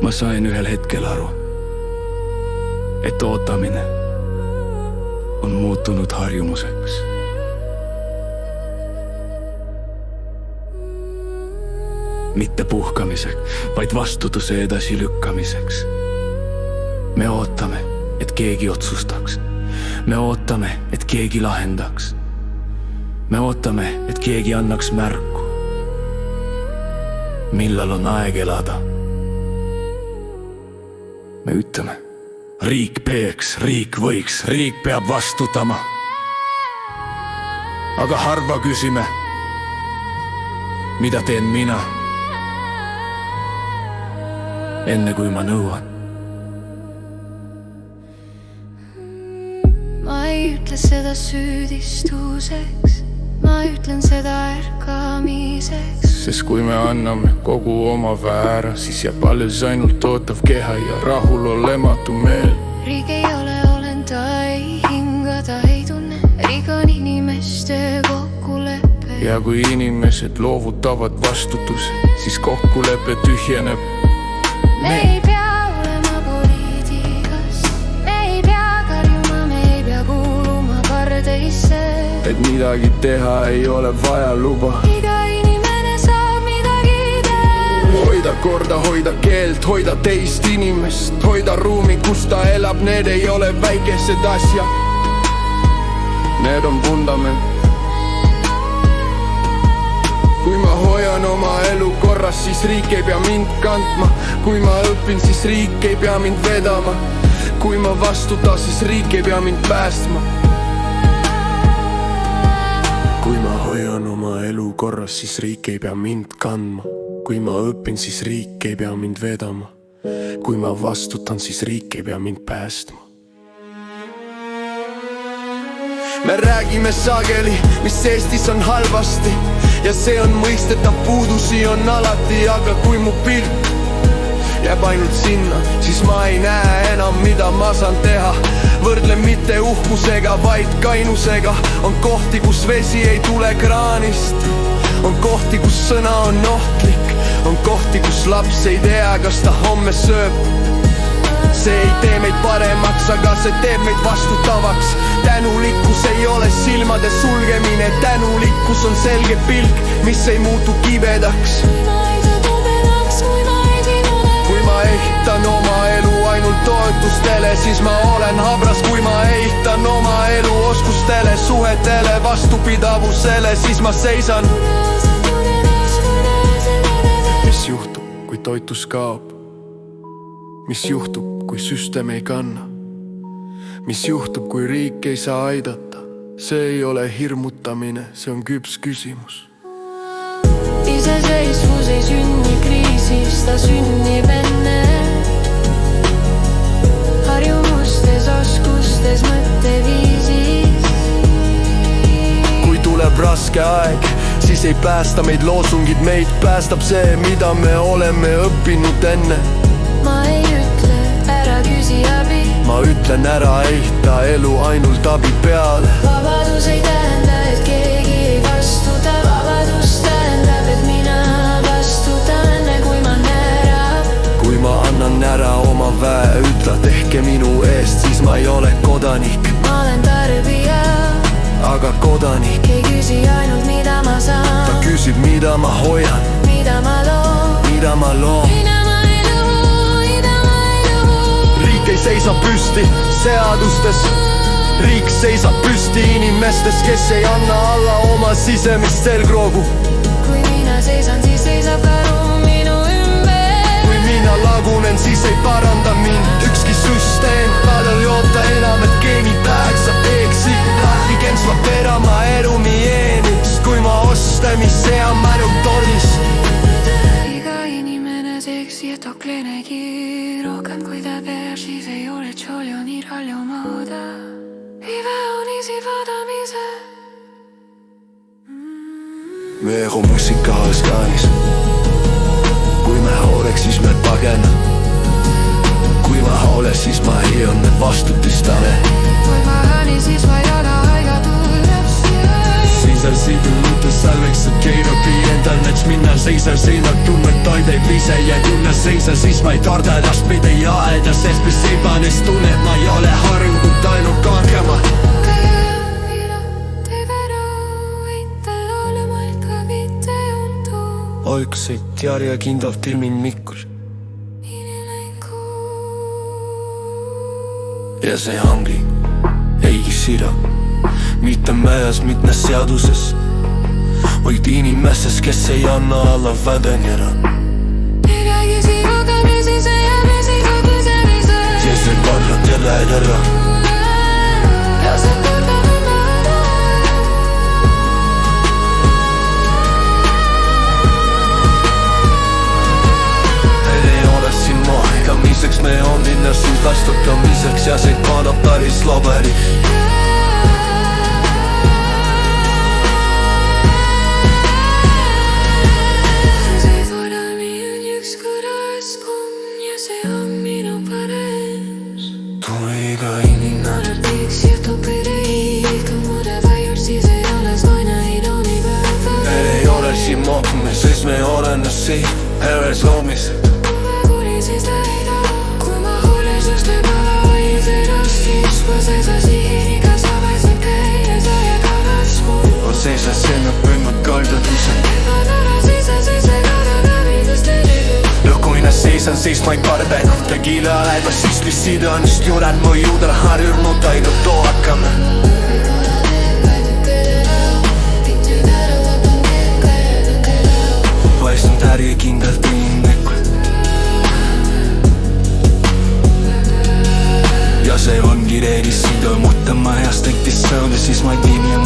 Ma sain ühel hetkel aru, et ootamine on muutunud harjumuseks. Mitte puhkamiseks, vaid vastutuse edasi lükkamiseks. Me ootame, et keegi otsustaks. Me ootame, et keegi lahendaks. Me ootame, et keegi annaks märku, millal on aeg elada. Me ütleme, riik peaks, riik võiks, riik peab vastutama. Aga harva küsime, mida teen mina, enne kui ma nõuan. Ma ei ütle seda süüdistuseks, ma ütlen seda ärkamiseks. Sest kui me anname kogu oma väära, siis jääb alles ainult ootav keha ja rahulolematu meel. Riik ei ole olend, ta ei hinga, ta ei tunne. Riik on inimeste kokkulepe. Ja kui inimesed loovutavad vastutuse, siis kokkulepe tühjeneb. Me ei pea olema poliitikas, me ei pea karjuma, me ei pea kuuluma parteisse. Et midagi teha ei ole vaja luba. Iga inimene saab midagi teha. Hoida korda, hoida keelt, hoida teist inimest. Hoida ruumi, kus ta elab, need ei ole väikesed asjad. Need on vundament. Kui ma hoian oma elu korras, siis riik ei pea mind kandma. Kui ma õpin, siis riik ei pea mind vedama. Kui ma vastutan, siis riik ei pea mind päästma. Kui ma hoian oma elu korras, siis riik ei pea mind kandma. Kui ma õpin, siis riik ei pea mind vedama. Kui ma vastutan, siis riik ei pea mind päästma. Me räägime sageli, mis Eestis on halvasti. Ja see on mõistetav, puudusi on alati. Aga kui mu pilk jääb ainult sinna, siis ma ei näe enam, mida ma saan teha. Võrdle mitte uhkusega, vaid kainusega. On kohti, kus vesi ei tule kraanist. On kohti, kus sõna on ohtlik. On kohti, kus laps ei tea, kas ta homme sööb. See ei tee meid paremaks, aga see teeb meid vastutavaks. Tänulikkus ei ole silmade sulgemine. Tänulikkus on selge pilk, mis ei muutu kibedaks. Kui ma ehitan oma elu ainult toetustele, siis ma olen habras. Kui ma ehitan oma elu oskustele, suhetele, vastupidavusele, siis ma seisan. Mis juhtub, kui toitus kaob? Mis juhtub, kui süsteem ei kanna? Mis juhtub, kui riik ei saa aidata? See ei ole hirmutamine, see on küps küsimus. Iseseisvus ei sünni kriisis, ta sünnib enne. Harjumustes, oskustes, mõtteviisis. Kui tuleb raske aeg, siis ei päästa meid loosungid. Meid päästab see, mida me oleme õppinud enne. Ma ei ütle, ära küsi abi. Ma ütlen, ära ehita elu ainult abi peale. Vabadus ei tähenda, et keegi ei vastuta. Vabadus tähendab, et mina vastutan, kui ma ära. Kui ma annan ära oma väe, ütle, tehke minu eest, siis ma ei ole kodanik. Ma olen tarbija, aga kodanik ei küsi ainult, mida ma saan. Ta küsib, mida ma hoian, mida ma loon, mida ma loon. Riik ei seisa püsti seadustes. Riik seisab püsti inimestes, kes ei anna alla oma sisemist selgroogu. Kui mina seisan, siis seisab ka ruum minu ümber. Kui mina lagunen, siis ei paranda mind ükski süsteem. Tal ei oota enam, et keegi pääksab eksid. Pigem saab perama erumieenist. Kui ma ostemis sean ainult tordist. Iga inimene seksi, et oklenegi rohkem kui ta peab, siis ei ole tšoljo nii raljo muuda. Ive on isi vadamise. Me ego musika alles kaanis. Kui me oleks, siis me pagena. Kui ma ole, siis ma ei on need vastutistane. Kui ma häni, siis ma ei ole aega tulles. Siis on siidulutes salveks, et keinopi endal need kus minna, seisan seinalt, tunnen toimeid ise ja tunne seisan, siis ma ei karda edaspidi jääda, sest mis iganes tunneb, ma ei ole harjunud ainult kangema. Oiksit järjekindlalt ilmin Mikkus. Ja see ongi ei sida, mitte mäes, mitte seaduses, vaid inimeses, kes ei anna alla vädenjära. Ei räägi sinuga, me siis ei jääme sinuga põsemise. Ja see kordab ja lähed ära. Ja see kordab oma ära. Meil ei ole siin maagamiseks, me on linnas siin vastutamiseks ja see kannab päris laberi. Siis me oleme siin ühes loomis. Kui ma kuulin, siis lähida. Kui ma huulen, sest lõpava olin see rastis. Ma seisan siin iga sabasid teile, sa jääd alas mul. Ma seisan sinna püümad kaldaduse. Ma tahan seisan kardadamisest teile. No kui ma seisan, siis ma ei karda. Tequila läheb, siis lihtsalt õnnest juuran mu juuda harjunud ainult toakame. Paistnud järjekindlalt inimlikul. Ja see ongi reedis sida, mutta ma heast tekkis sõule, siis ma ei tiimi ja